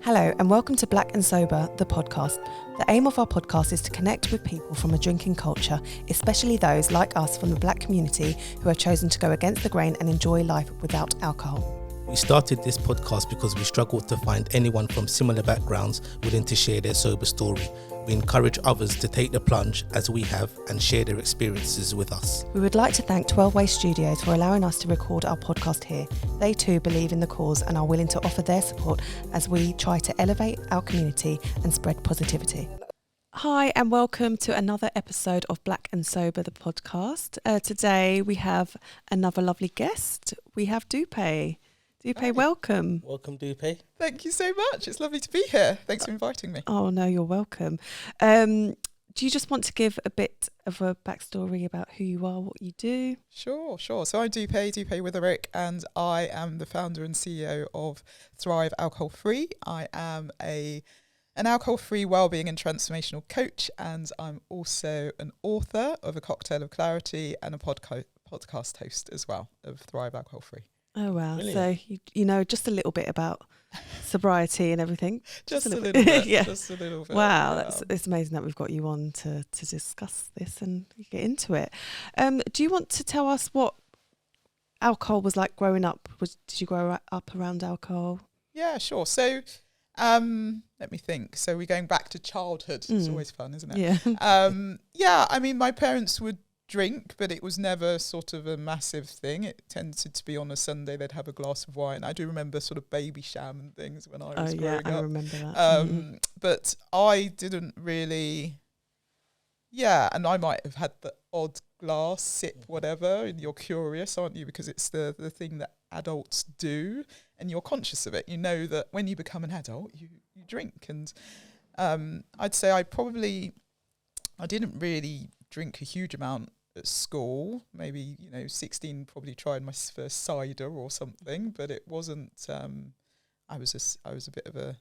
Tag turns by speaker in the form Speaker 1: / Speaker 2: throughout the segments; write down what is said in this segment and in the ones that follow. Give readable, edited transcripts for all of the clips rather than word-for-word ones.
Speaker 1: Hello and welcome to Black and Sober, the podcast. The aim of our podcast is to connect with people from a drinking culture, especially those like us from the Black community who have chosen to go against the grain and enjoy life without alcohol.
Speaker 2: We started this podcast because we struggled to find anyone from similar backgrounds willing to share their sober story. We encourage others to take the plunge as we have and share their experiences with us.
Speaker 1: We would like to thank 12 Way Studios for allowing us to record our podcast here. They too believe in the cause and are willing to offer their support as we try to elevate our community and spread positivity. Hi and welcome to another episode of Black and Sober, the podcast. Today we have another lovely guest. We have Dupe. Dupe,
Speaker 2: Hi.
Speaker 1: welcome.
Speaker 2: Welcome, Dupe.
Speaker 3: Thank you so much. It's lovely to be here. Thanks for inviting me.
Speaker 1: Oh, no, you're welcome. Do you just want to give a bit of a backstory about who you are, what you do?
Speaker 3: Sure. So I'm Dupe Witherick, and I am the founder and CEO of Thrive Alcohol Free. I am an alcohol-free wellbeing and transformational coach, and I'm also an author of A Cocktail of Clarity and a podcast host as well of Thrive Alcohol Free.
Speaker 1: Oh, wow.
Speaker 2: Brilliant.
Speaker 1: So, you know just a little bit about sobriety and everything.
Speaker 3: Just a little bit.
Speaker 1: Yeah.
Speaker 3: Just a little bit.
Speaker 1: Wow, it's amazing that we've got you on to discuss this and get into it. Do you want to tell us what alcohol was like growing up? Did you grow up around alcohol?
Speaker 3: Yeah, sure. So let me think. So we're going back to childhood. It's always fun, isn't it?
Speaker 1: Yeah.
Speaker 3: I mean, my parents would drink, but it was never sort of a massive thing. It tended to be on a Sunday they'd have a glass of wine. I do remember sort of baby sham and things when I was growing up.
Speaker 1: I remember that.
Speaker 3: But I didn't really, and I might have had the odd glass, sip, whatever, and you're curious, aren't you? Because it's the thing that adults do, and you're conscious of it. You know that when you become an adult, you drink. And I'd say I didn't really drink a huge amount at school. Maybe 16 probably tried my first cider or something, but it wasn't I was a bit of a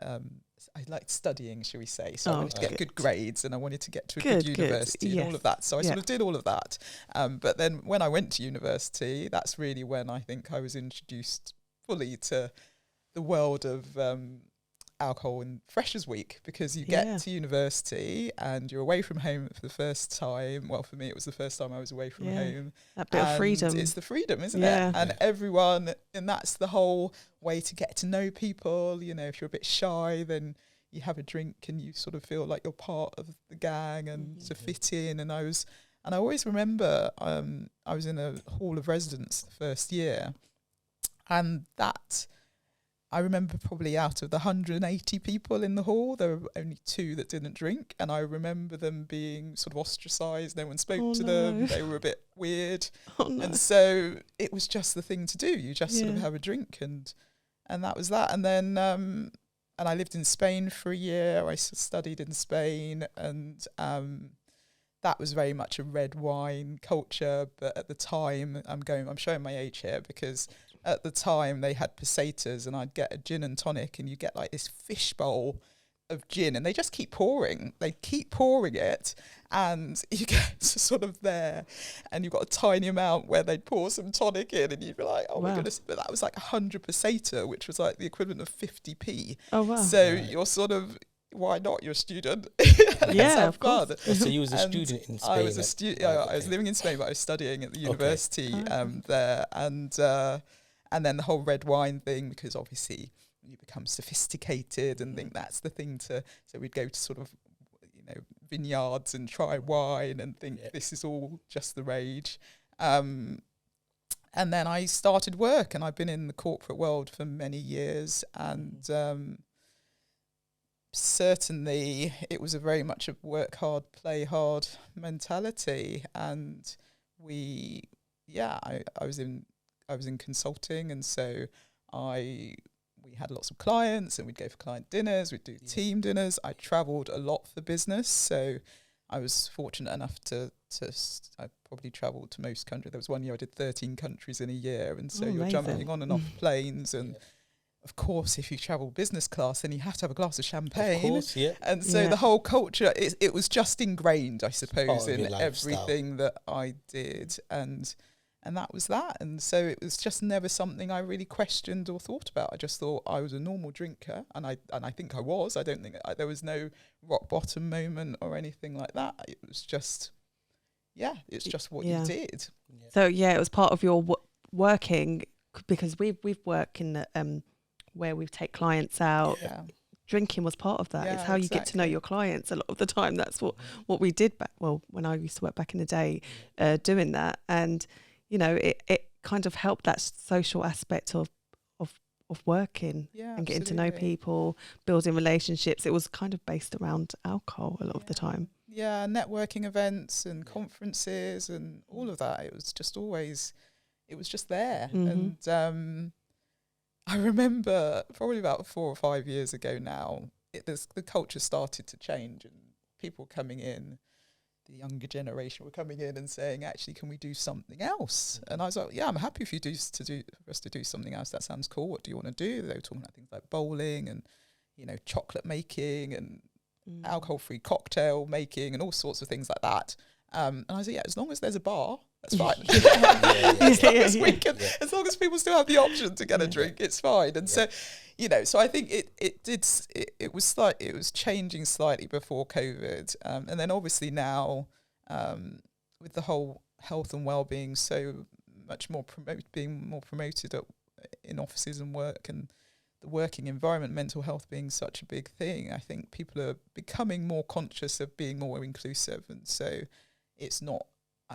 Speaker 3: I liked studying, shall we say, so I wanted to get good grades and I wanted to get to a good university and all of that, so I sort of did all of that, but then when I went to university, that's really when I think I was introduced fully to the world of alcohol and Freshers Week, because you get to university and you're away from home for the first time. Well, for me it was the first time I was away from home.
Speaker 1: That bit of freedom.
Speaker 3: It's the freedom, isn't it? And everyone, and that's the whole way to get to know people. If you're a bit shy, then you have a drink and you sort of feel like you're part of the gang and to fit in. And I always remember I was in a hall of residence the first year, and that I remember probably out of the 180 people in the hall, there were only 2 that didn't drink. And I remember them being sort of ostracised. No one spoke to them. They were a bit weird. And so it was just the thing to do. You just sort of have a drink, and that was that. And then, and I lived in Spain for a year. I studied in Spain, and that was very much a red wine culture. But at the time, I'm showing my age here, because at the time they had pesetas, and I'd get a gin and tonic, and you get like this fishbowl of gin, and they just keep pouring. They keep pouring it, and you get to sort of there, and you've got a tiny amount where they'd pour some tonic in, and you'd be like, oh my goodness. But that was like 100 peseta, which was like the equivalent of 50p.
Speaker 1: Oh wow.
Speaker 3: So you're sort of, why not? You're a student.
Speaker 1: Of course.
Speaker 2: So you was a student in Spain?
Speaker 3: I was a student. I was living in Spain, but I was studying at the university there, and then the whole red wine thing, because obviously you become sophisticated and think that's the thing so we'd go to sort of vineyards and try wine and think this is all just the rage. And then I started work, and I've been in the corporate world for many years, and certainly it was a very much a work hard, play hard mentality. And I was in consulting, and so we had lots of clients, and we'd go for client dinners, we'd do team dinners. I travelled a lot for business, so I was fortunate enough to I probably travelled to most countries. There was one year I did 13 countries in a year, and so you're jumping on and off planes, and of course, if you travel business class, then you have to have a glass of champagne. Of course, And so the whole culture, it was just ingrained, I suppose, in everything that I did. And And that was that. And so it was just never something I really questioned or thought about. I just thought I was a normal drinker, and I think I was. I don't think there was no rock bottom moment or anything like that. It was just, it's just what you did.
Speaker 1: Yeah. So it was part of your working, because we've worked in the where we take clients out. Yeah. Drinking was part of that. It's how you get to know your clients a lot of the time. That's what we did when I used to work back in the day, doing that. And it kind of helped that social aspect of working and getting to know people, building relationships. It was kind of based around alcohol a lot of the time.
Speaker 3: Yeah, networking events and conferences and all of that. It was just there. Mm-hmm. And I remember probably about 4 or 5 years ago now, the culture started to change, and people coming in, the younger generation were coming in and saying, actually, can we do something else? And I was like, I'm happy for us to do something else. That sounds cool. What do you want to do? They were talking about things like bowling and, chocolate making and alcohol-free cocktail making and all sorts of things like that. And I said, as long as there's a bar, that's fine. As long as people still have the option to get a drink, it's fine. And so, so I think it was changing slightly before COVID, and then obviously now, with the whole health and well-being so much more being more promoted in offices and work, and the working environment, mental health being such a big thing, I think people are becoming more conscious of being more inclusive, and so it's not.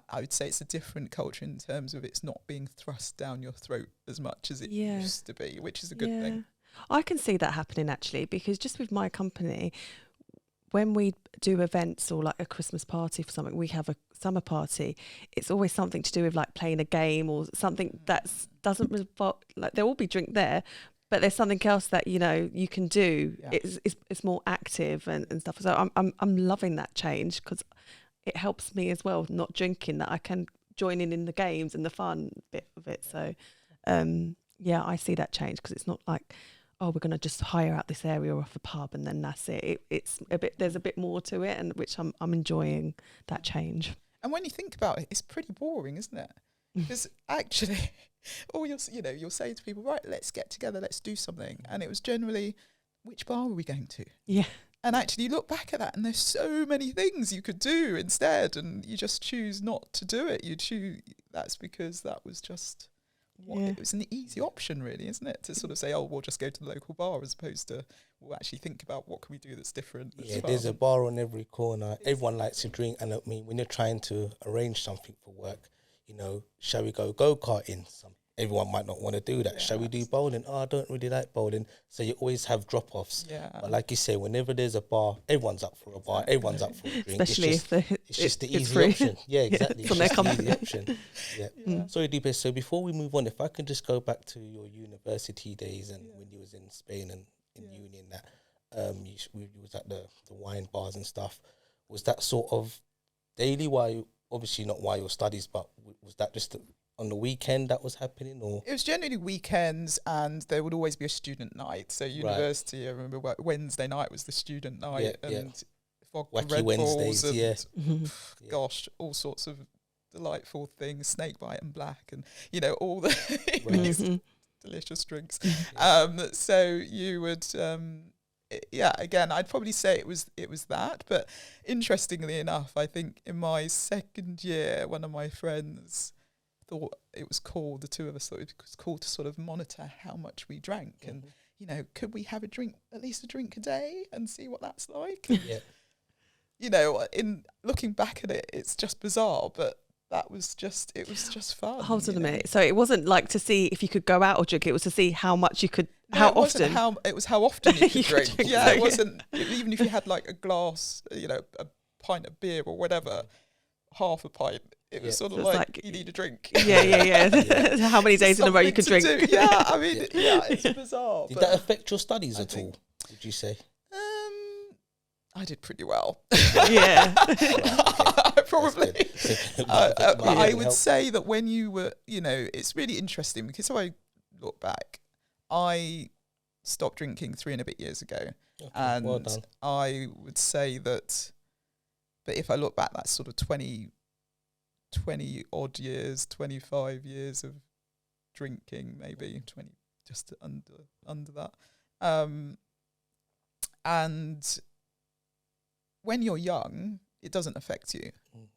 Speaker 3: I would say it's a different culture in terms of it's not being thrust down your throat as much as it used to be, which is a good thing.
Speaker 1: I can see that happening actually, because just with my company, when we do events or like a Christmas party for something, we have a summer party, it's always something to do with like playing a game or something that doesn't involve, like there will be drink there, but there's something else that you can do. It's more active and stuff. So I'm loving that change, because it helps me as well, not drinking, that I can join in the games and the fun bit of it. So, I see that change, because it's not like, we're going to just hire out this area off a pub and then that's it. It's a bit, there's a bit more to it, and which I'm enjoying that change.
Speaker 3: And when you think about it, it's pretty boring, isn't it? Because actually, you'll say to people, right, let's get together, let's do something. And it was generally, which bar are we going to? Yeah. And actually you look back at that and there's so many things you could do instead, and you just choose not to do it. That's because that was just it was an easy option, really, isn't it? To sort of say, we'll just go to the local bar, as opposed to we'll actually think about what can we do that's different.
Speaker 2: There's a bar on every corner. Everyone likes to drink, and I mean, when you're trying to arrange something for work, shall we go go-karting? Everyone might not want to do that. Yeah, shall we do bowling? I don't really like bowling. So you always have drop-offs. Yeah. But like you say, whenever there's a bar, everyone's up for a bar. Everyone's up for a drink.
Speaker 1: Especially
Speaker 2: it's just the easy option. Yeah, exactly.
Speaker 1: From their company.
Speaker 2: The easy option. Yeah. Sorry, Dupe. So before we move on, if I can just go back to your university days and when you was in Spain and in uni and that, you was at the wine bars and stuff. Was that sort of daily? Obviously not while your studies, but was that just on the weekend that was happening, or?
Speaker 3: It was generally weekends, and there would always be a student night. So university, I remember Wednesday night was the student night, vodka Red Bulls and gosh, all sorts of delightful things, snake bite and black, and all the delicious drinks. So you would again, I'd probably say it was that. But interestingly enough, I think in my second year, one of my friends thought it was cool, the two of us thought it was cool to sort of monitor how much we drank, and could we have at least a drink a day and see what that's like. In looking back at it, it's just bizarre, but it was just fun.
Speaker 1: Hold on a minute. So it wasn't like to see if you could go out or drink, it was to see how much you could, how often.
Speaker 3: It was how often you could drink. It wasn't, even if you had like a glass, a pint of beer or whatever, half a pint, it was sort of like you need a drink.
Speaker 1: How many days in a row you could drink.
Speaker 3: I mean, it's bizarre.
Speaker 2: Did that affect your studies at all, would you say?
Speaker 3: I did pretty well.
Speaker 1: Probably.
Speaker 3: I would say that when you were, it's really interesting, because if I look back, I stopped drinking 3 and a bit years ago. Okay, and well done. I would say that, but if I look back, that's sort of 20 20 odd years, 25 years of drinking, maybe 20, just under that. And when you're young, it doesn't affect you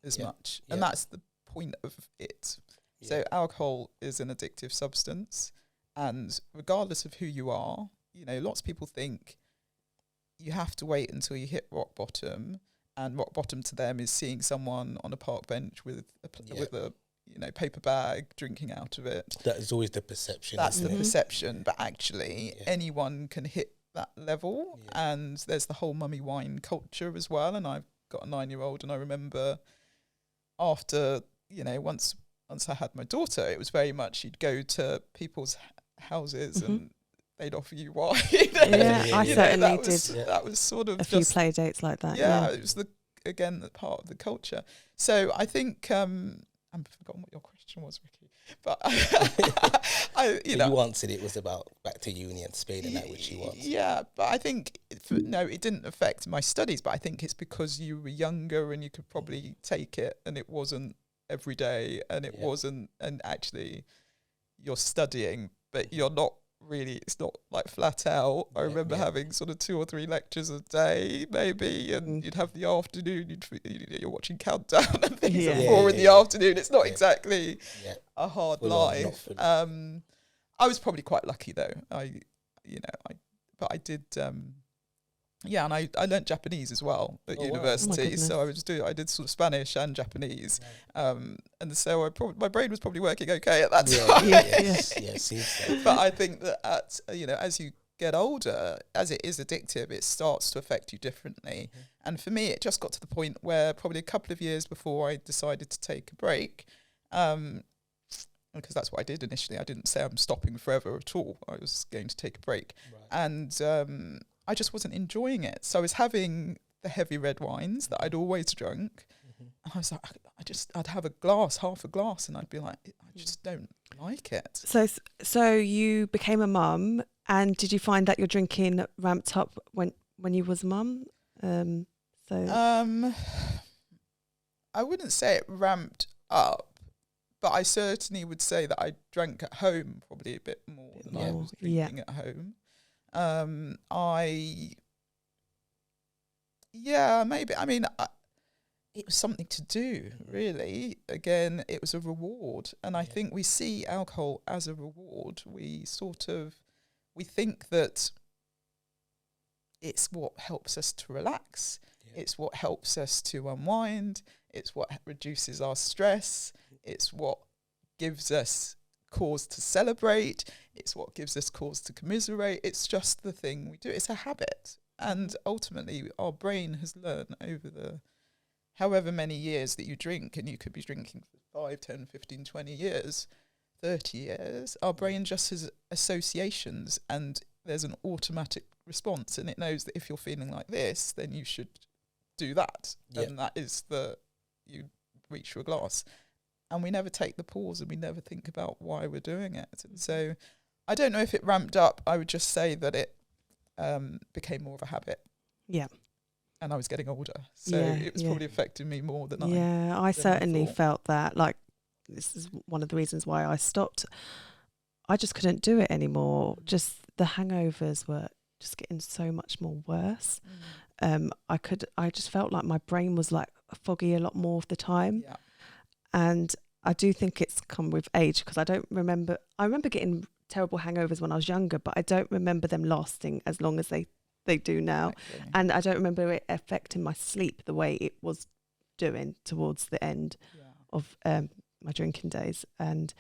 Speaker 3: as much. And that's the point of it. So alcohol is an addictive substance. And regardless of who you are, you know, lots of people think you have to wait until you hit rock bottom. And rock bottom to them is seeing someone on a park bench with a you know, paper bag, drinking out of it.
Speaker 2: That is always the perception.
Speaker 3: That's the perception. But actually, anyone can hit that level. And there's the whole mummy wine culture as well. And I've got a 9-year-old, and I remember after, you know, once I had my daughter, it was very much you'd go to people's houses and they'd offer you wine.
Speaker 1: I certainly did.
Speaker 3: That was sort of
Speaker 1: a few play dates like that.
Speaker 3: Yeah, it was the part of the culture. So I think I've forgotten what your question was, Ricky. But
Speaker 2: you answered it was about back to uni and Spain and that which you wanted.
Speaker 3: Yeah, but I think it didn't affect my studies. But I think it's because you were younger and you could probably take it, and it wasn't every day, and it wasn't. And actually, you're studying, but you're not really. It's not like flat out. I remember having sort of 2 or 3 lectures a day, maybe, and you'd have the afternoon. You're watching Countdown and things at 4 in the afternoon. It's not exactly a hard life. I was probably quite lucky though. I did. And I learnt Japanese as well at university.
Speaker 1: Wow.
Speaker 3: So I did sort of Spanish and Japanese, and so my brain was probably working okay at that time.
Speaker 2: Yes.
Speaker 3: But I think that as you get older, as it is addictive, it starts to affect you differently. And for me, it just got to the point where probably a couple of years before I decided to take a break, because that's what I did initially. I didn't say I'm stopping forever at all. I was going to take a break, and I just wasn't enjoying it. So I was having the heavy red wines that I'd always drunk. And I was like, I'd have half a glass, and I'd be like, I just don't like it.
Speaker 1: So you became a mum, and did you find that your drinking ramped up when you was a mum?
Speaker 3: I wouldn't say it ramped up, but I certainly would say that I drank at home probably a bit more than I was drinking at home. Maybe. I mean, it was something to do, really. Again, it was a reward. And I think we see alcohol as a reward. We think that it's what helps us to relax. It's what helps us to unwind. It's what reduces our stress. It's what gives us cause to celebrate. It's what gives us cause to commiserate. It's just the thing we do. It's a habit. And ultimately, our brain has learned over the however many years that you drink, and you could be drinking for 5, 10, 15, 20 years, 30 years, our brain just has associations, and there's an automatic response, and it knows that if you're feeling like this, then you should do that. And that is you reach for a glass. And we never take the pause, and we never think about why we're doing it. And so I don't know if it ramped up. I would just say that it became more of a habit.
Speaker 1: Yeah.
Speaker 3: And I was getting older. So it was probably affecting me more than
Speaker 1: I certainly felt that. Like, this is one of the reasons why I stopped. I just couldn't do it anymore. Just the hangovers were just getting so much more worse. I just felt like my brain was like foggy a lot more of the time. Yeah. And I do think it's come with age, because I remember getting terrible hangovers when I was younger, but I don't remember them lasting as long as they do now. Exactly. And I don't remember it affecting my sleep the way it was doing towards the end of my drinking days. And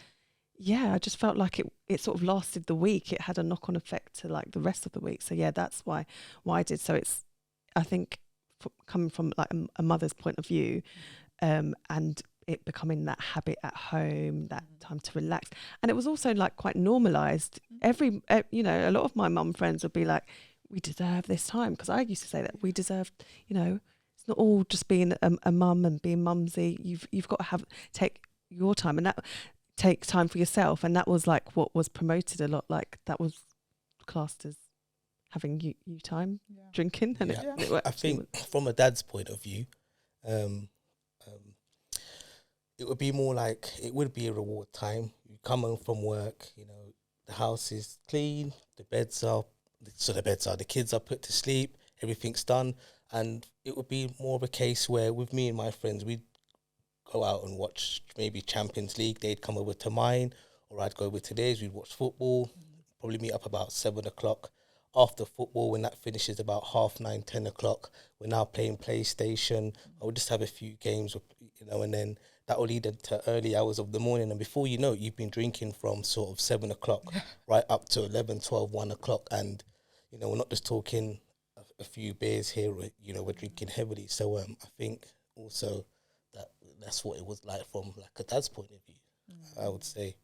Speaker 1: I just felt like it sort of lasted the week. It had a knock-on effect to like the rest of the week. So that's why I did. So it's, I think, coming from like a mother's point of view, and it becoming that habit at home, that time to relax. And it was also like quite normalised. A lot of my mum friends would be like, we deserve this time. Because I used to say that we deserve, it's not all just being a mum and being mumsy. You've got to take your time, and that take time for yourself. And that was like what was promoted a lot. Like that was classed as having you time, drinking. And
Speaker 2: I think from a dad's point of view, it would be more like, it would be a reward time. You come home from work, you know, the house is clean, the kids are put to sleep, everything's done. And it would be more of a case where with me and my friends, we'd go out and watch maybe Champions League. They'd come over to mine, or I'd go over to theirs. We'd watch football, probably meet up about 7 o'clock. After football, when that finishes about 9:30, 10 o'clock, we're now playing PlayStation. I would just have a few games, you know, and then that will lead into early hours of the morning. And before you know it, you've been drinking from sort of 7 o'clock right up to 11, 12, 1 o'clock. And, you know, we're not just talking a few beers here, you know, we're drinking heavily. So I think also that's what it was like from like a dad's point of view, I would say,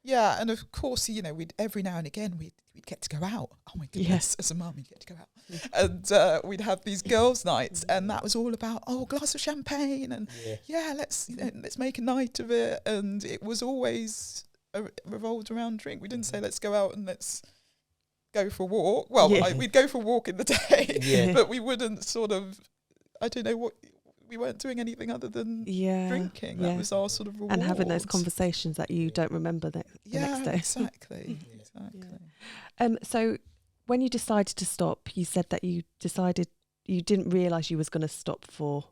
Speaker 3: Yeah, and of course, you know, we'd every now and again we'd get to go out. Oh my goodness,
Speaker 1: Yes.
Speaker 3: as a mum, you'd get to go out, and we'd have these girls' nights, and that was all about a glass of champagne, and let's make a night of it, and it was always revolved around drink. We didn't say let's go out and let's go for a walk. Well, we'd go for a walk in the day, but we wouldn't sort of, I don't know what. We weren't doing anything other than drinking. That was our sort of reward.
Speaker 1: And having those conversations that you don't remember the next day.
Speaker 3: Exactly.
Speaker 1: So when you decided to stop, you said that you decided you didn't realise you was going to stop for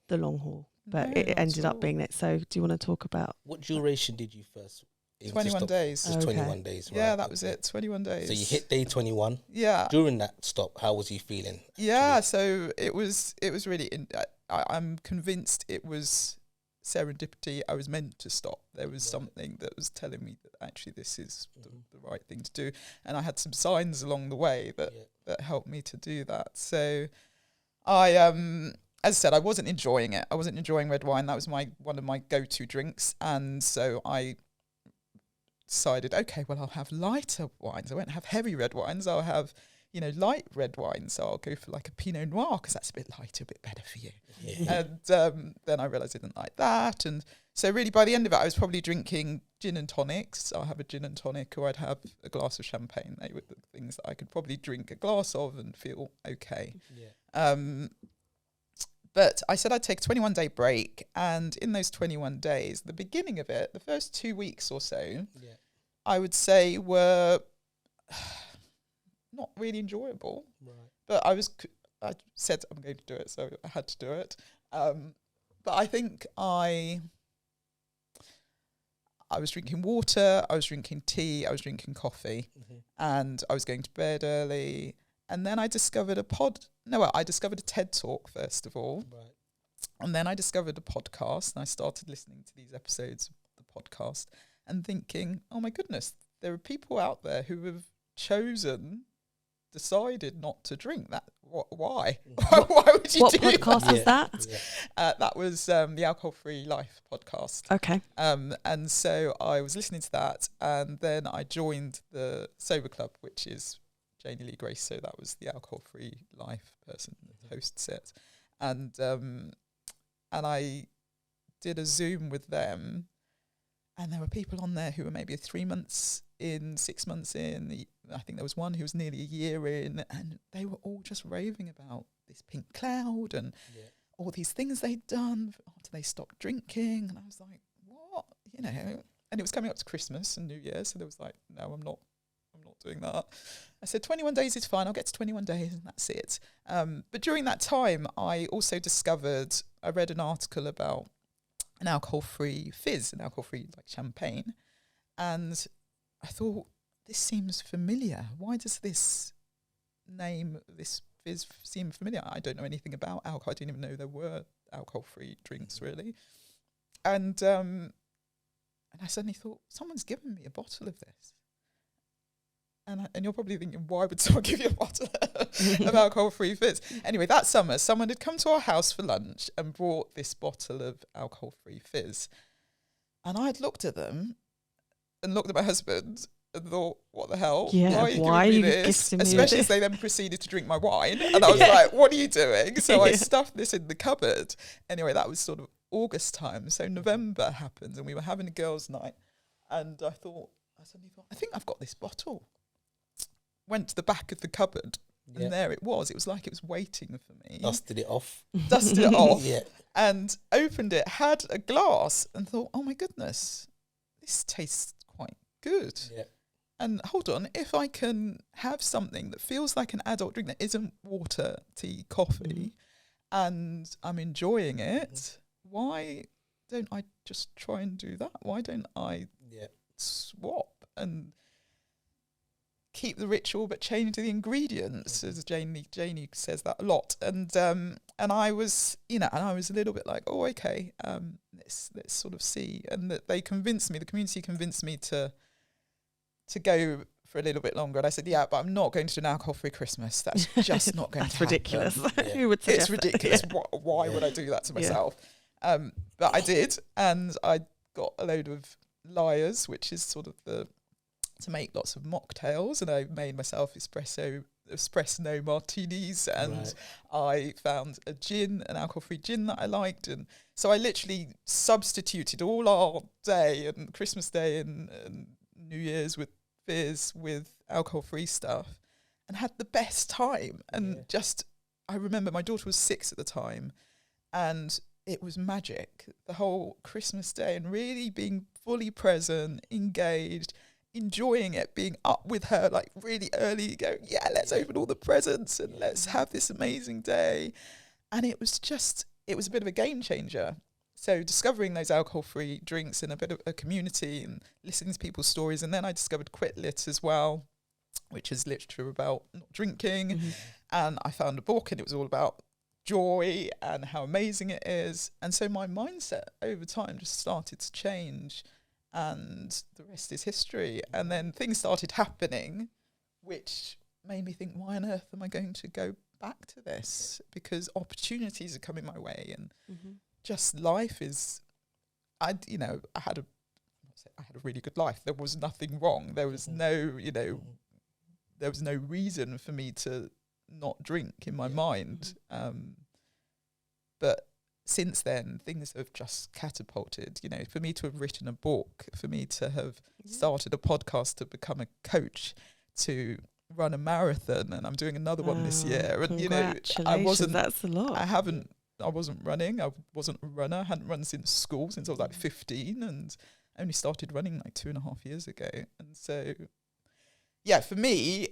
Speaker 1: the long haul, but it ended up being it. So do you want to talk about...
Speaker 2: What duration did you first...
Speaker 3: 21 days.
Speaker 2: Just 21 days, right?
Speaker 3: Yeah, that was it, 21 days.
Speaker 2: So you hit day 21.
Speaker 3: Yeah.
Speaker 2: During that stop, how was you feeling?
Speaker 3: Yeah, so it was really... I'm convinced it was serendipity. I was meant to stop. There was something that was telling me that actually this is the right thing to do. And I had some signs along the way that helped me to do that. So I... as I said, I wasn't enjoying it. I wasn't enjoying red wine. That was one of my go-to drinks. And so I decided, okay, well, I'll have lighter wines. I won't have heavy red wines. I'll have, you know, light red wines. So I'll go for like a Pinot Noir because that's a bit lighter, a bit better for you. Yeah. And then I realised I didn't like that. And so really by the end of it, I was probably drinking gin and tonics. I'll have a gin and tonic, or I'd have a glass of champagne. They were the things that I could probably drink a glass of and feel okay. Yeah. But I said I'd take a 21-day break, and in those 21 days, the beginning of it, the first 2 weeks or so, I would say were not really enjoyable. Right. But I said I'm going to do it, so I had to do it. But I think I was drinking water, I was drinking tea, I was drinking coffee, and I was going to bed early. And then I discovered I discovered a TED Talk first of all. Right. And then I discovered a podcast, and I started listening to these episodes of the podcast and thinking, oh my goodness, there are people out there who have decided not to drink. That why? Why would you do that? What
Speaker 1: podcast was that?
Speaker 3: That was the Alcohol Free Life podcast.
Speaker 1: Okay.
Speaker 3: And so I was listening to that, and then I joined the Sober Club, which is Janie Lee Grace, so that was the Alcohol Free Life person that hosts it, and I did a Zoom with them, and there were people on there who were maybe 3 months in, 6 months in. I think there was one who was nearly a year in, and they were all just raving about this pink cloud and all these things they'd done after they stopped drinking, and I was like, what, you know? And it was coming up to Christmas and New Year, so there was like, no, I'm not doing that. I said 21 days is fine. I'll get to 21 days and that's it. But during that time, I also I read an article about an alcohol-free fizz, an alcohol-free like champagne. And I thought, this seems familiar. Why does this fizz seem familiar? I don't know anything about alcohol. I didn't even know there were alcohol-free drinks really. And I suddenly thought, someone's given me a bottle of this. And you're probably thinking, why would someone give you a bottle of alcohol-free fizz? Anyway, that summer, someone had come to our house for lunch and brought this bottle of alcohol-free fizz. And I'd looked at them and looked at my husband and thought, what the hell?
Speaker 1: Yeah, why are you giving me this?
Speaker 3: Especially as they then proceeded to drink my wine. And I was like, what are you doing? So I stuffed this in the cupboard. Anyway, that was sort of August time. So November happened and we were having a girls' night. And I suddenly thought, I think I've got this bottle. Went to the back of the cupboard, And there it was. It was like it was waiting for me.
Speaker 2: Dusted it off.
Speaker 3: Yeah. And opened it, had a glass, and thought, oh my goodness, this tastes quite good.
Speaker 2: Yeah.
Speaker 3: And hold on, if I can have something that feels like an adult drink that isn't water, tea, coffee, and I'm enjoying it, why don't I just try and do that? Why don't I swap and keep the ritual but change the ingredients? As Janie says that a lot. And I was, I was a little bit like, oh, okay, let's sort of see. And that the community convinced me to go for a little bit longer. And I said, yeah, but I'm not going to do an alcohol-free Christmas. That's just not going to happen.
Speaker 1: Ridiculous. Who would suggest
Speaker 3: It's ridiculous.
Speaker 1: that?
Speaker 3: Why would I do that to myself? But I did, and I got a load of Liars, which is sort of to make lots of mocktails, and I made myself espresso martinis, and I found an alcohol-free gin that I liked, and so I literally substituted all our day and Christmas Day and New Year's with beers with alcohol-free stuff, and had the best time. And I remember my daughter was 6 at the time, and it was magic, the whole Christmas Day, and really being fully present, engaged, enjoying it, being up with her like really early, going, let's open all the presents and let's have this amazing day. And it was a bit of a game changer. So discovering those alcohol-free drinks in a bit of a community and listening to people's stories. And then I discovered Quit Lit as well, which is literature about not drinking. And I found a book, and it was all about joy and how amazing it is. And so my mindset over time just started to change, and the rest is history. And then things started happening, which made me think, why on earth am I going to go back to this? Because opportunities are coming my way, and just life is, I had a really good life. There was nothing wrong. There was no reason for me to not drink in my mind. But since then, things have just catapulted. For me to have written a book, for me to have started a podcast, to become a coach, to run a marathon, and I'm doing another one this year. And
Speaker 1: congratulations, that's a lot.
Speaker 3: I wasn't running. I wasn't a runner. I hadn't run since school, since I was like 15, and only started running like 2.5 years ago. And so, for me,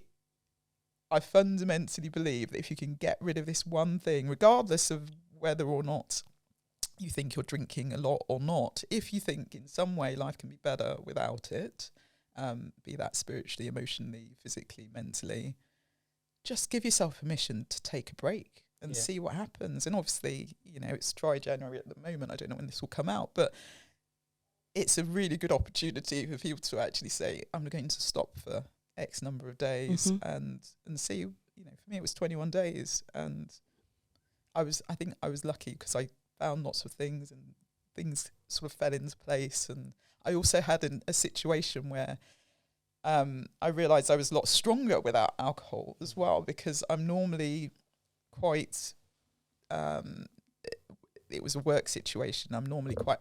Speaker 3: I fundamentally believe that if you can get rid of this one thing, regardless of whether or not you think you're drinking a lot or not, if you think in some way life can be better without it, be that spiritually, emotionally, physically, mentally, just give yourself permission to take a break and see what happens. And obviously, it's dry January at the moment. I don't know when this will come out, but it's a really good opportunity for people to actually say, I'm going to stop for X number of days and see. For me it was 21 days, and I think I was lucky because I found lots of things, and things sort of fell into place. And I also had a situation where I realised I was a lot stronger without alcohol as well, because I'm normally quite it was a work situation. I'm normally quite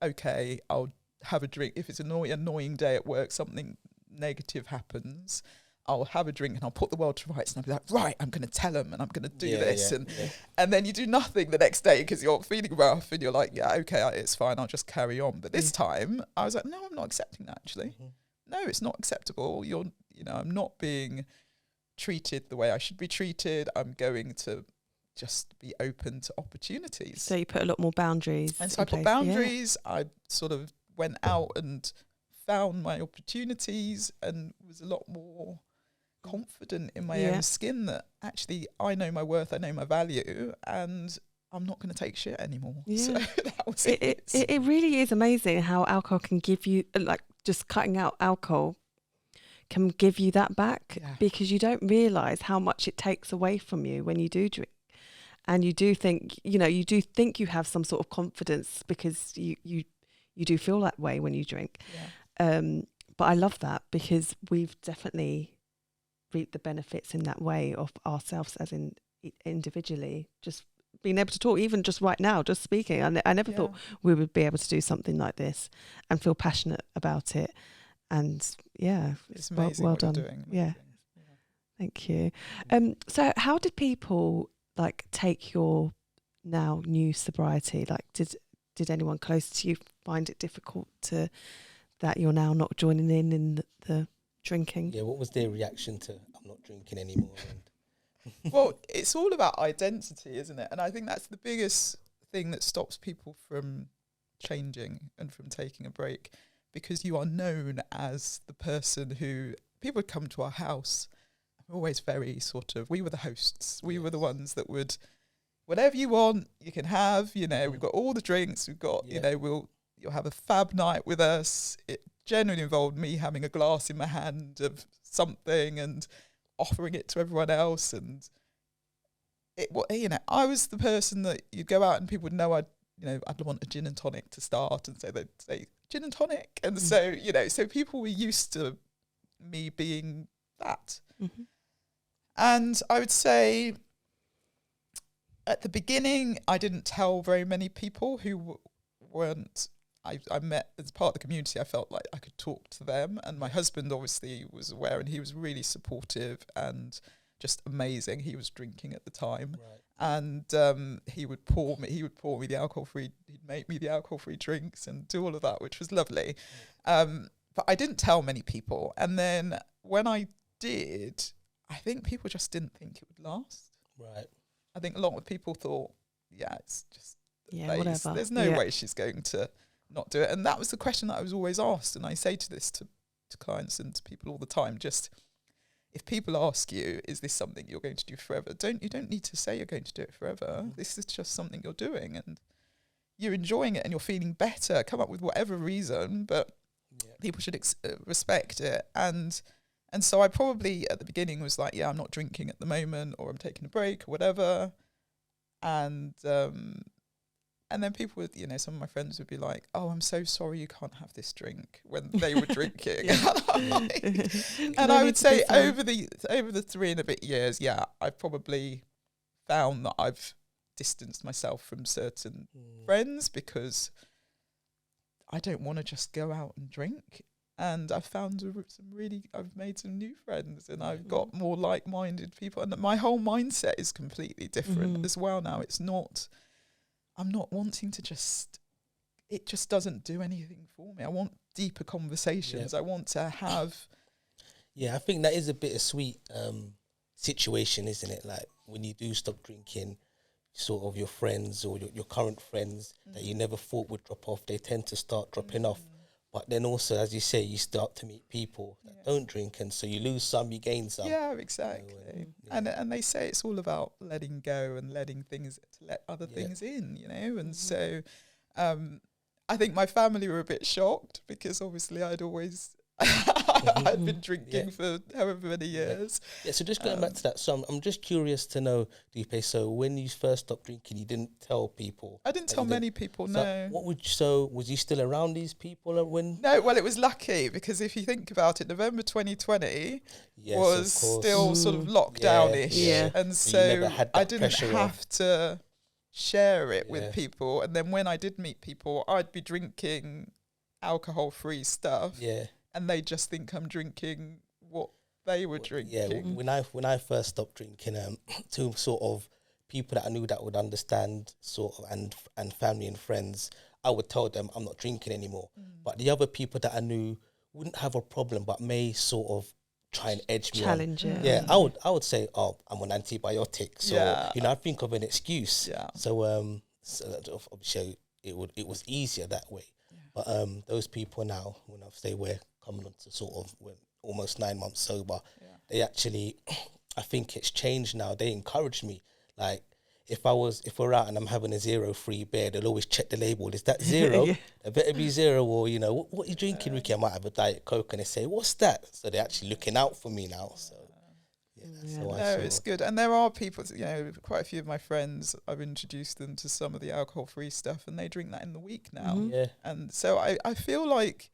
Speaker 3: okay, I'll have a drink. If it's an annoying day at work, something negative happens, I'll have a drink and I'll put the world to rights, and I'll be like, right, I'm going to tell them and I'm going to do this. And then you do nothing the next day because you're feeling rough, and you're like, okay, it's fine, I'll just carry on. But this time I was like, no, I'm not accepting that actually. No, it's not acceptable. I'm not being treated the way I should be treated. I'm going to just be open to opportunities.
Speaker 1: So you put a lot more boundaries.
Speaker 3: And so I put boundaries. I sort of went out and found my opportunities and was a lot more confident in my own skin, that actually I know my worth, I know my value, and I'm not going to take shit anymore. So that was it.
Speaker 1: It really is amazing how alcohol can give you, like just cutting out alcohol can give you that back, because you don't realise how much it takes away from you when you do drink. And you do think, you have some sort of confidence because you do feel that way when you drink. But I love that, because we've definitely reaped the benefits in that way of ourselves as in individually, just being able to talk, even just right now, just speaking. I never thought we would be able to do something like this and feel passionate about it. And
Speaker 3: it's amazing
Speaker 1: well
Speaker 3: what
Speaker 1: done.
Speaker 3: You're doing.
Speaker 1: Yeah. Thank you. So how did people like take your now new sobriety? Like, did anyone close to you find it difficult that you're now not joining in the drinking?
Speaker 2: Yeah, what was their reaction to I'm not drinking anymore?
Speaker 3: Well, it's all about identity, isn't it? And I think that's the biggest thing that stops people from changing and from taking a break, because you are known as the person who people would come to our house. We're always very we were the hosts. We were the ones that would, whatever you want, you can have, we've got all the drinks, we've got, you'll have a fab night with us. It generally involved me having a glass in my hand of something and offering it to everyone else. And I was the person that you'd go out and people would know I'd want a gin and tonic to start, and so they'd say gin and tonic. And so, so people were used to me being that. Mm-hmm. And I would say at the beginning, I didn't tell very many people who weren't, I met as part of the community. I felt like I could talk to them. And my husband obviously was aware, and he was really supportive and just amazing. He was drinking at the time. Right. And he would pour me the alcohol-free, he'd make me the alcohol-free drinks and do all of that, which was lovely. But I didn't tell many people. And then when I did, I think people just didn't think it would last. Right. I think a lot of people thought, it's just
Speaker 1: whatever.
Speaker 3: There's no way she's going to not do it. And that was the question that I was always asked. And I say to clients and to people all the time, just if people ask you, is this something you're going to do forever? You don't need to say you're going to do it forever. This is just something you're doing and you're enjoying it and you're feeling better. Come up with whatever reason, but people should respect it. And so I probably at the beginning was like, I'm not drinking at the moment, or I'm taking a break or whatever. And then people would, some of my friends would be like, oh, I'm so sorry you can't have this drink, when they were drinking. And I would say over the 3 and a bit years, I've probably found that I've distanced myself from certain friends, because I don't want to just go out and drink. And I've found I've made some new friends, and I've got more like-minded people. And my whole mindset is completely different as well now. I'm not wanting to it just doesn't do anything for me. I want deeper conversations. I want to have...
Speaker 2: Yeah, I think that is a bittersweet situation, isn't it? Like when you do stop drinking, sort of your friends or your current friends that you never thought would drop off, they tend to start dropping off. But then also, as you say, you start to meet people that don't drink, and so you lose some, you gain some.
Speaker 3: Yeah, exactly. And they say it's all about letting go and letting things, to let other things in, And so I think my family were a bit shocked, because obviously I'd always... I'd been drinking for however many years.
Speaker 2: Yeah, so just going back to that, so I'm just curious to know, Dupe, so when you first stopped drinking, you didn't tell people?
Speaker 3: I didn't tell many people, no.
Speaker 2: Was you still around these people when?
Speaker 3: No, well, it was lucky, because if you think about it, November 2020 was still sort of lockdown-ish.
Speaker 2: Yeah.
Speaker 3: And so I didn't have to share it with people. And then when I did meet people, I'd be drinking alcohol-free stuff. Yeah. And they just think I'm drinking what they were drinking.
Speaker 2: Yeah, when I first stopped drinking, to sort of people that I knew that would understand, sort of, and family and friends, I would tell them I'm not drinking anymore. But the other people that I knew wouldn't have a problem, but may sort of try and edge me
Speaker 1: challenge
Speaker 2: on.
Speaker 1: it.
Speaker 2: Yeah, I would say, I'm on antibiotics, so I think of an excuse. Yeah. So obviously it was easier that way. But those people now, when I say we're coming on to sort of almost 9 months sober, they actually, I think it's changed now. They encourage me. Like if we're out and I'm having a 0 free beer, they'll always check the label. Is that 0? It better be 0, or what are you drinking, Ricky? I might have a Diet Coke, and they say, what's that? So they're actually looking out for me now. So
Speaker 3: it's good. And there are people, quite a few of my friends, I've introduced them to some of the alcohol-free stuff, and they drink that in the week now. Yeah. And so I feel like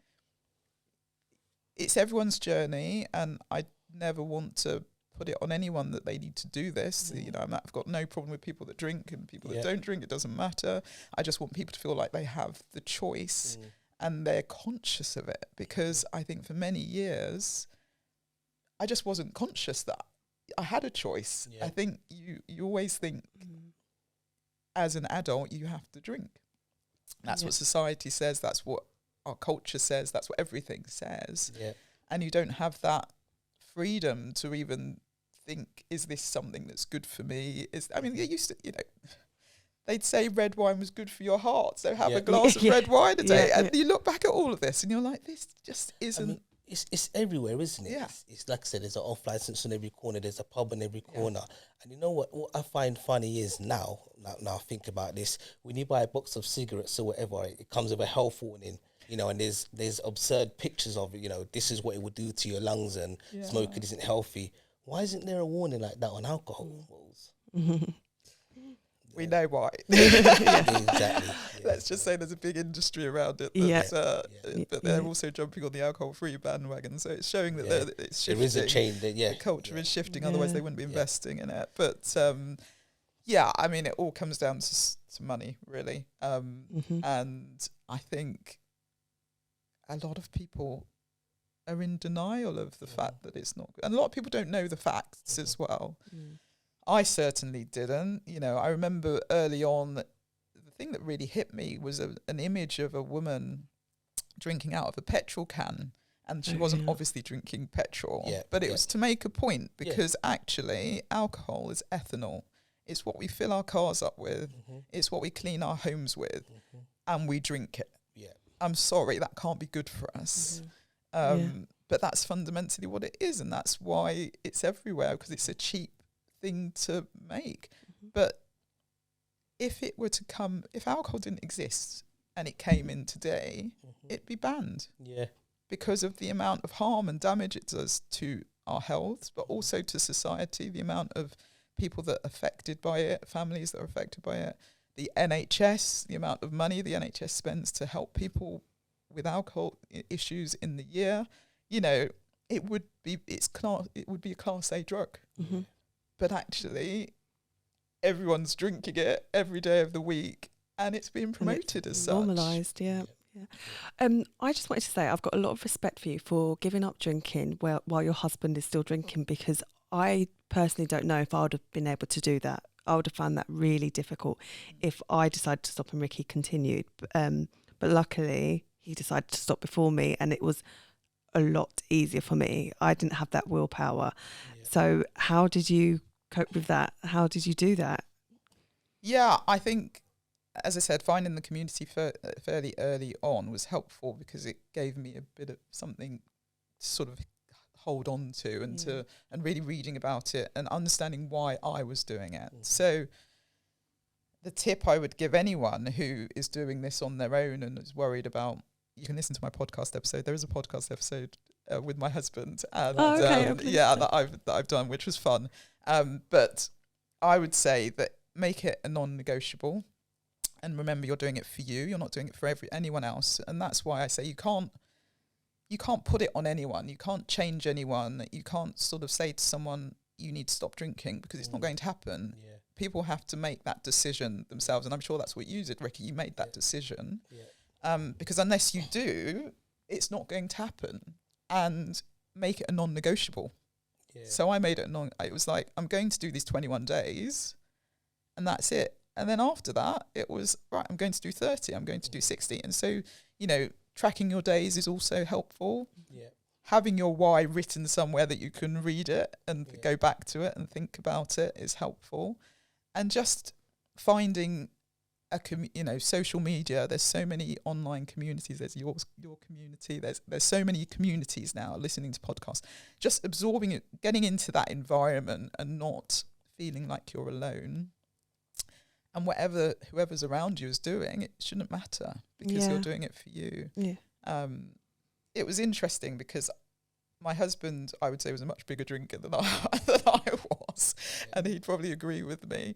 Speaker 3: it's everyone's journey, and I never want to put it on anyone that they need to do this. I've got no problem with people that drink and people that don't drink. It doesn't matter. I just want people to feel like they have the choice and they're conscious of it, because I think for many years I just wasn't conscious that I had a choice.
Speaker 2: Yeah.
Speaker 3: I think you always think as an adult you have to drink. That's what society says, that's what our culture says, that's what everything says.
Speaker 2: Yeah.
Speaker 3: And you don't have that freedom to even think, is this something that's good for me? It used to, they'd say red wine was good for your heart, so have a glass of red wine a day. And you look back at all of this and you're like, this just isn't.
Speaker 2: It's everywhere, isn't it?
Speaker 3: Yeah.
Speaker 2: It's like I said, there's an off license on every corner, there's a pub on every corner. And you know what I find funny is now I think about this, when you buy a box of cigarettes or whatever, it comes with a health warning, and there's absurd pictures of it, this is what it would do to your lungs and smoking isn't healthy. Why isn't there a warning like that on alcohol bottles?
Speaker 3: We know why.
Speaker 2: Exactly.
Speaker 3: Let's just say there's a big industry around it. But they're also jumping on the alcohol-free bandwagon. So it's showing that it's shifting.
Speaker 2: There is a change. The
Speaker 3: culture is shifting. Otherwise, they wouldn't be investing in it. But it all comes down to money, really. And I think a lot of people are in denial of the fact that it's not good. And a lot of people don't know the facts as well. I certainly didn't. I remember early on, the thing that really hit me was an image of a woman drinking out of a petrol can. And she wasn't obviously drinking petrol, but it was to make a point, because actually alcohol is ethanol. It's what we fill our cars up with. It's what we clean our homes with, and we drink it. I'm sorry, that can't be good for us. But that's fundamentally what it is, and that's why it's everywhere, because it's a cheap thing to make. But if alcohol didn't exist and it came in today, it'd be banned. Because of the amount of harm and damage it does to our health, but also to society, the amount of people that are affected by it, families that are affected by it, the NHS, the amount of money the NHS spends to help people with alcohol issues in the year. It would be a Class A drug. But actually, everyone's drinking it every day of the week, and it's being promoted as such.
Speaker 1: Normalised, I just wanted to say I've got a lot of respect for you for giving up drinking while your husband is still drinking, because I personally don't know if I would have been able to do that. I would have found that really difficult if I decided to stop and Ricky continued. But luckily, he decided to stop before me, and it was a lot easier for me. I didn't have that willpower. So how did you cope with that? How did you do that?
Speaker 3: Yeah, I think, as I said, finding the community fairly early on was helpful, because it gave me a bit of something to sort of hold on to, and really reading about it and understanding why I was doing it. So the tip I would give anyone who is doing this on their own and is worried about, you can listen to my podcast episode. There is a podcast episode with my husband, and that I've done, which was fun. But I would say that make it a non-negotiable, and remember, you're doing it for you. You're not doing it for anyone else, and that's why I say you can't put it on anyone. You can't change anyone. You can't sort of say to someone, you need to stop drinking, because it's not going to happen. People have to make that decision themselves, and I'm sure that's what you did, Ricky. You made that decision, because unless you do, it's not going to happen. And make it a non-negotiable. So I made it it was like, I'm going to do these 21 days, and that's it. And then after that, it was, right, I'm going to do 30, I'm going to do 60. And so, tracking your days is also helpful. Having your why written somewhere that you can read it and go back to it and think about it is helpful. And just finding social media. There's so many online communities. There's your community. There's so many communities now listening to podcasts. Just absorbing it, getting into that environment, and not feeling like you're alone. And whoever's around you is doing, it shouldn't matter, because you're doing it for you. It was interesting because my husband, I would say, was a much bigger drinker than I was, and he'd probably agree with me.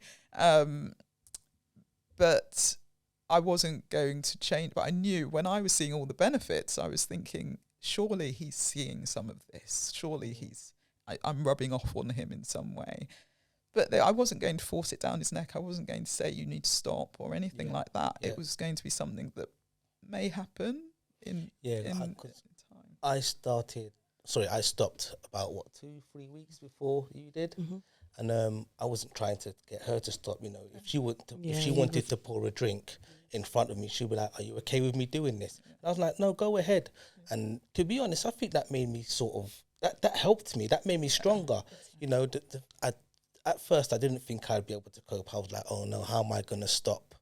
Speaker 3: But I wasn't going to change. But I knew when I was seeing all the benefits, I was thinking, surely he's seeing some of this. Surely I'm rubbing off on him in some way. But I wasn't going to force it down his neck. I wasn't going to say you need to stop or anything like that. It was going to be something that may happen in time.
Speaker 2: I started I stopped about 2-3 weeks before you did. And I wasn't trying to get her to stop. You know, if she wanted to pour a drink in front of me, she'd be like, "Are you okay with me doing this?" And I was like, "No, go ahead." And to be honest, I think that made me sort of that helped me. That made me stronger. You know, at first I didn't think I'd be able to cope. I was like, "Oh no, how am I going to stop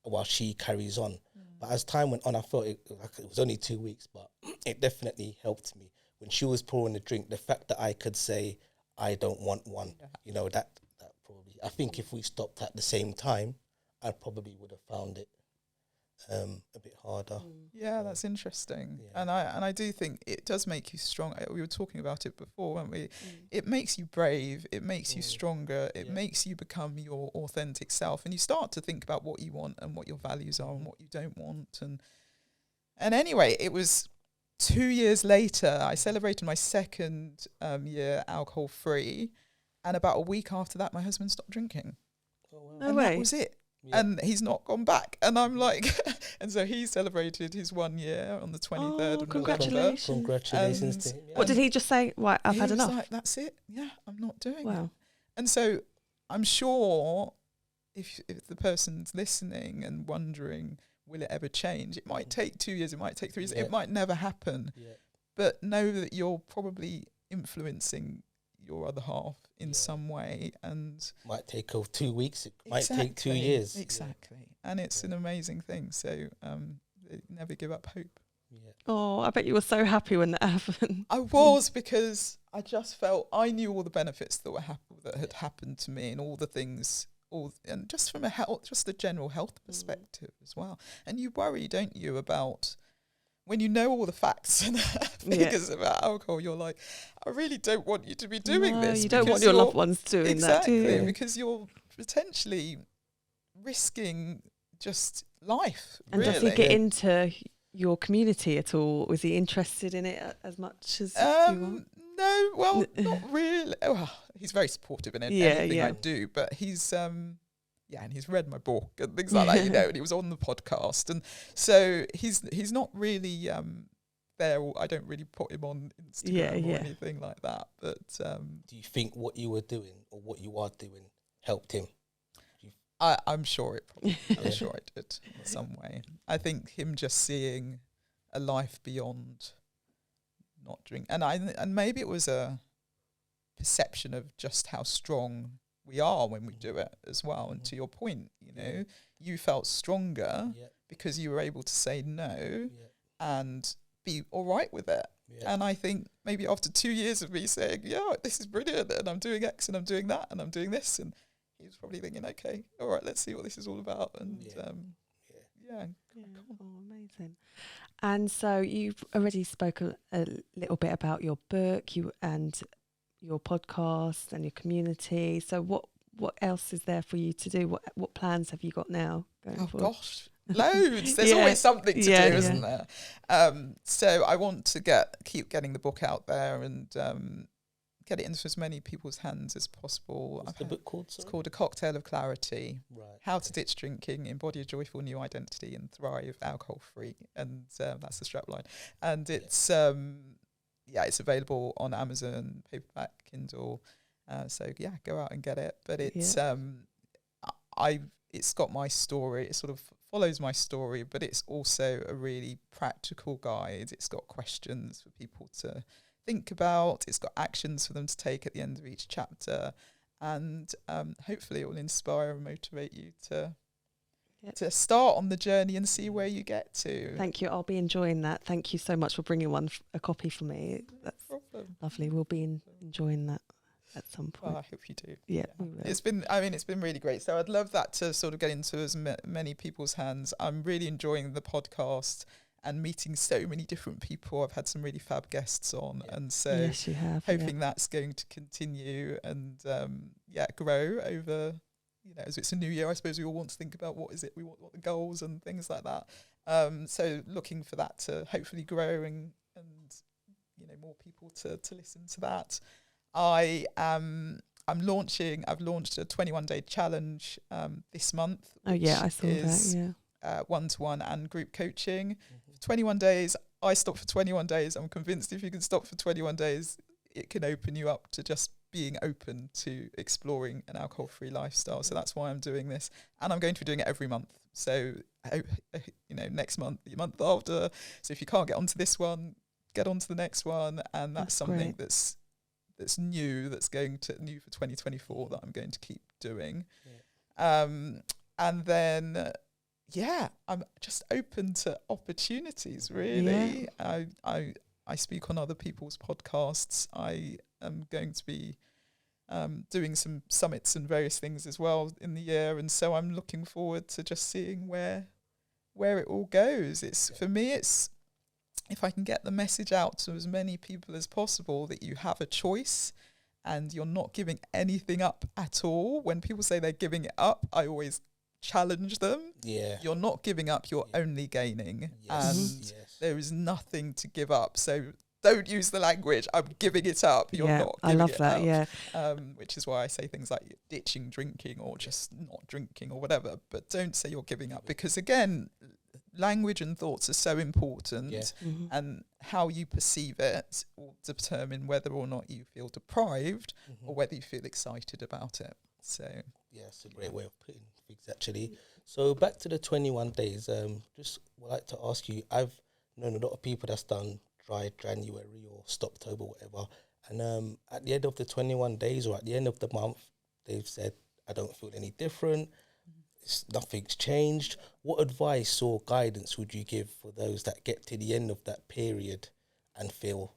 Speaker 2: while she carries on?" But as time went on, I felt it was only 2 weeks, but it definitely helped me. When she was pouring the drink, the fact that I could say, "I don't want one," you know, that probably, I think if we stopped at the same time, I probably would have found it a bit harder.
Speaker 3: Yeah, that's interesting. Yeah. And I do think it does make you strong. We were talking about it before, weren't we? It makes you brave. It makes you stronger. It makes you become your authentic self. And you start to think about what you want and what your values are and what you don't want. And anyway, it was 2 years later, I celebrated my second year alcohol free. And about a week after that, my husband stopped drinking.
Speaker 1: Oh, wow. No way.
Speaker 3: That was it. Yeah. And he's not gone back. And I'm like, and so he celebrated his 1 year on the 23rd of November.
Speaker 2: Congratulations to him. Yeah.
Speaker 1: What did he just say? Right, I've had enough.
Speaker 3: He was like, that's it. Yeah, I'm not doing
Speaker 1: it.
Speaker 3: And so I'm sure if the person's listening and wondering, will it ever change? It might take 2 years. It might take 3 years. It might never happen. Yeah. But know that you're probably influencing your other half in some way, and
Speaker 2: might take 2 weeks, it might take 2 years.
Speaker 3: Exactly. And it's an amazing thing. So never give up hope.
Speaker 2: Yeah.
Speaker 1: Oh, I bet you were so happy when that happened.
Speaker 3: I was, because I just felt I knew all the benefits that had happened to me, and all the things, and just from a general health perspective as well. And you worry, don't you, about when you know all the facts and figures about alcohol, you're like, I really don't want you to be doing this.
Speaker 1: You don't want your loved ones doing that, do you?
Speaker 3: Exactly, because you're potentially risking just life,
Speaker 1: and
Speaker 3: really.
Speaker 1: Does he get into your community at all? Was he interested in it as much as you are?
Speaker 3: No, well, not really. Oh, he's very supportive in anything I do, but he's... and he's read my book and things like that, you know, and he was on the podcast. And so he's not really there. I don't really put him on Instagram or anything like that. But
Speaker 2: do you think what you were doing or what you are doing helped him?
Speaker 3: I'm sure it probably, I'm sure it did in some way. I think him just seeing a life beyond not drink. And maybe it was a perception of just how strong we are when we do it as well. And to your point, you know, you felt stronger because you were able to say no and be all right with it. And I think maybe after 2 years of me saying, this is brilliant, and I'm doing X and I'm doing that and I'm doing this, and he was probably thinking, okay, all right, let's see what this is all about. And
Speaker 1: Oh, amazing. And so you've already spoken a little bit about your book, and your podcast and your community. So what else is there for you to do? What plans have you got now going forward?
Speaker 3: Gosh, loads. There's always something to do, isn't there? So I want to keep getting the book out there and get it into as many people's hands as possible.
Speaker 2: What's the book called?
Speaker 3: It's called A Cocktail of Clarity.
Speaker 2: Right.
Speaker 3: How to Ditch Drinking, Embody a Joyful New Identity, and Thrive Alcohol Free. And that's the strapline. And it's it's available on Amazon, paperback, Kindle. So go out and get it. But it's it's got my story. It sort of follows my story, but it's also a really practical guide. It's got questions for people to think about. It's got actions for them to take at the end of each chapter, and hopefully it will inspire and motivate you to start on the journey and see where you get to.
Speaker 1: Thank you. I'll be enjoying that. Thank you so much for bringing a copy for me. That's lovely. We'll be enjoying that at some point.
Speaker 3: Well, I hope you do.
Speaker 1: Yeah.
Speaker 3: It's been really great. So I'd love that to sort of get into as many people's hands. I'm really enjoying the podcast and meeting so many different people. I've had some really fab guests on, and so
Speaker 1: yes, you have,
Speaker 3: hoping that's going to continue and grow over. You know, as it's a new year, I suppose we all want to think about what is it we want, what the goals and things like that. So looking for that to hopefully grow and more people to listen to that. I've launched a 21-day challenge this month.
Speaker 1: Oh yeah, I saw that. Yeah.
Speaker 3: 1-to-1 and group coaching. For 21 days, I stopped for 21 days. I'm convinced if you can stop for 21 days, it can open you up to just being open to exploring an alcohol-free lifestyle. So that's why I'm doing this. And I'm going to be doing it every month. So, next month, the month after. So if you can't get onto this one, get onto the next one. And that's something
Speaker 1: great.
Speaker 3: that's new, new for 2024 that I'm going to keep doing. Yeah. And then, I'm just open to opportunities, really. Yeah. I speak on other people's podcasts. I am going to be doing some summits and various things as well in the year. And so I'm looking forward to just seeing where it all goes. For me, it's if I can get the message out to as many people as possible that you have a choice and you're not giving anything up at all. When people say they're giving it up, I always challenge them. Yeah. You're not giving up, you're only gaining. Yes. And there is nothing to give up. So don't use the language, I'm giving it up. You're not giving it up. I love that, which is why I say things like ditching drinking or just not drinking or whatever. But don't say you're giving up, because again, language and thoughts are so important, and how you perceive it will determine whether or not you feel deprived or whether you feel excited about it. So
Speaker 2: it's a great way of putting things, actually. So back to the 21 days, just would like to ask you, I've known a lot of people that's done dry January or Stoptober, whatever, and at the end of the 21 days or at the end of the month, they've said, I don't feel any different, nothing's changed. What advice or guidance would you give for those that get to the end of that period and feel,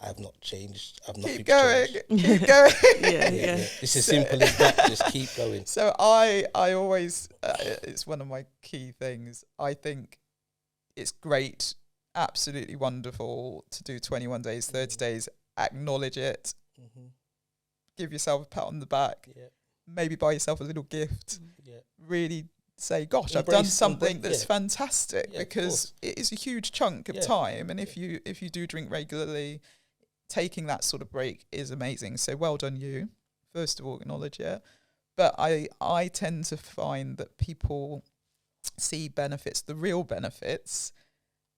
Speaker 2: I've not changed, I've nothing changed?
Speaker 3: Keep going.
Speaker 2: It's as simple as that, just keep going.
Speaker 3: So I always, it's one of my key things. I think it's great, absolutely wonderful to do 21 days, 30 days, acknowledge it, give yourself a pat on the back, maybe buy yourself a little gift, really say, gosh, I've done something that's fantastic, because it is a huge chunk of time. And if you do drink regularly, taking that sort of break is amazing. So well done you, first of all, acknowledge it. But I tend to find that people see benefits, the real benefits,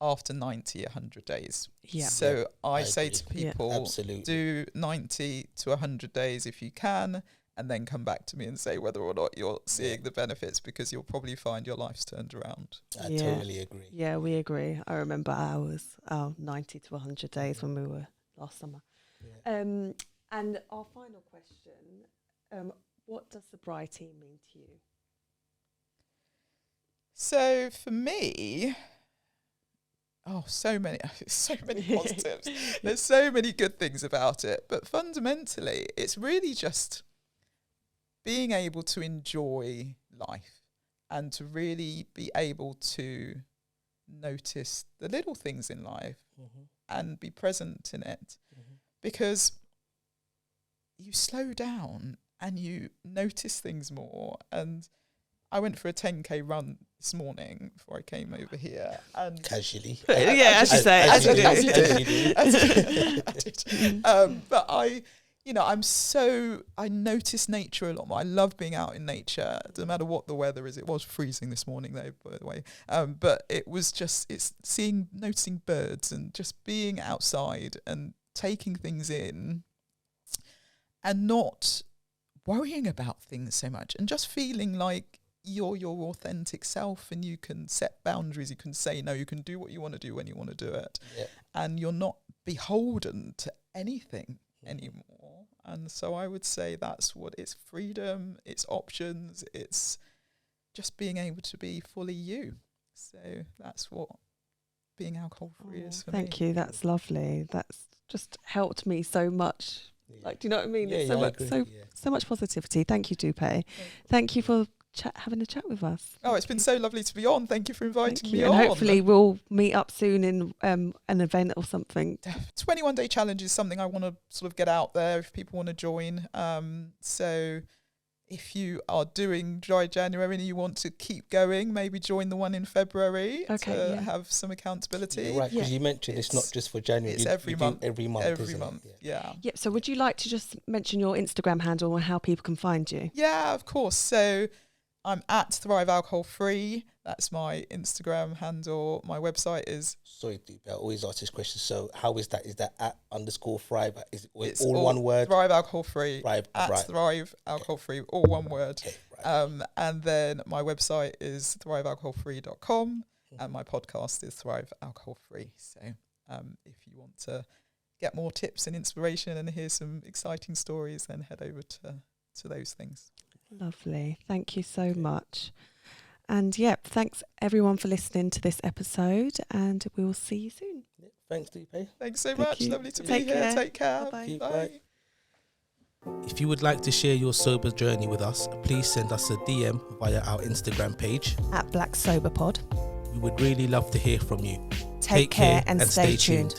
Speaker 3: after 90, 100 days. So I say to people, do 90 to 100 days if you can, and then come back to me and say whether or not you're seeing the benefits, because you'll probably find your life's turned around.
Speaker 2: I totally agree.
Speaker 1: Yeah, we agree. I remember ours, 90 to 100 days when we were last summer. And our final question, what does sobriety mean to you?
Speaker 3: So for me, so many positives. There's so many good things about it. But fundamentally, it's really just being able to enjoy life and to really be able to notice the little things in life and be present in it. Because you slow down and you notice things more. And I went for a 10k run this morning before I came over here, and
Speaker 2: casually,
Speaker 1: as you say,
Speaker 3: as you did. But I notice nature a lot more. I love being out in nature, no matter what the weather is. It was freezing this morning though, by the way. But it was just, it's noticing birds and just being outside and taking things in and not worrying about things so much, and just feeling like you're your authentic self, and you can set boundaries, you can say no, you can do what you want to do when you want to do it, and you're not beholden to anything anymore. And so I would say that's what it's: freedom, it's options, it's just being able to be fully you. So that's what being alcohol free is for me.
Speaker 1: Thank you, that's lovely. That's just helped me so much. Like, do you know what I mean? There's so much positivity. Thank you, Dupe. Thank you for having a chat with us.
Speaker 3: It's been so lovely to be on. Thank you for inviting me on.
Speaker 1: And hopefully we'll meet up soon in an event or something.
Speaker 3: 21 day challenge is something I want to sort of get out there if people want to join. So if you are doing dry January and you want to keep going, maybe join the one in February to have some accountability.
Speaker 2: You're right, because you mentioned it's not just for January.
Speaker 3: It's every month.
Speaker 2: Every month.
Speaker 3: Yeah.
Speaker 1: So would you like to just mention your Instagram handle and how people can find you?
Speaker 3: Yeah, of course. So I'm at Thrive Alcohol Free. That's my Instagram handle. My website is...
Speaker 2: Sorry, Dupe, I always ask this question. So how is that? Is that at _Thrive? Is it
Speaker 3: It's
Speaker 2: all one word?
Speaker 3: Thrive Alcohol Free.
Speaker 2: Thrive,
Speaker 3: at Thrive Alcohol Free, all one word.
Speaker 2: Okay, right.
Speaker 3: And then my website is thrivealcoholfree.com, and my podcast is Thrive Alcohol Free. So if you want to get more tips and inspiration and hear some exciting stories, then head over to those things.
Speaker 1: Lovely. Thank you so much. And thanks everyone for listening to this episode, and we will see you soon.
Speaker 2: Yeah, thanks, Dupe.
Speaker 3: Thanks so
Speaker 1: Thank
Speaker 3: much.
Speaker 1: you.
Speaker 3: Lovely to
Speaker 1: Take
Speaker 3: be here.
Speaker 1: care.
Speaker 3: Take care.
Speaker 1: Bye-bye.
Speaker 3: Bye.
Speaker 2: If you would like to share your sober journey with us, please send us a DM via our Instagram page
Speaker 1: At Black Sober Pod.
Speaker 2: We would really love to hear from you.
Speaker 1: Take care and stay tuned.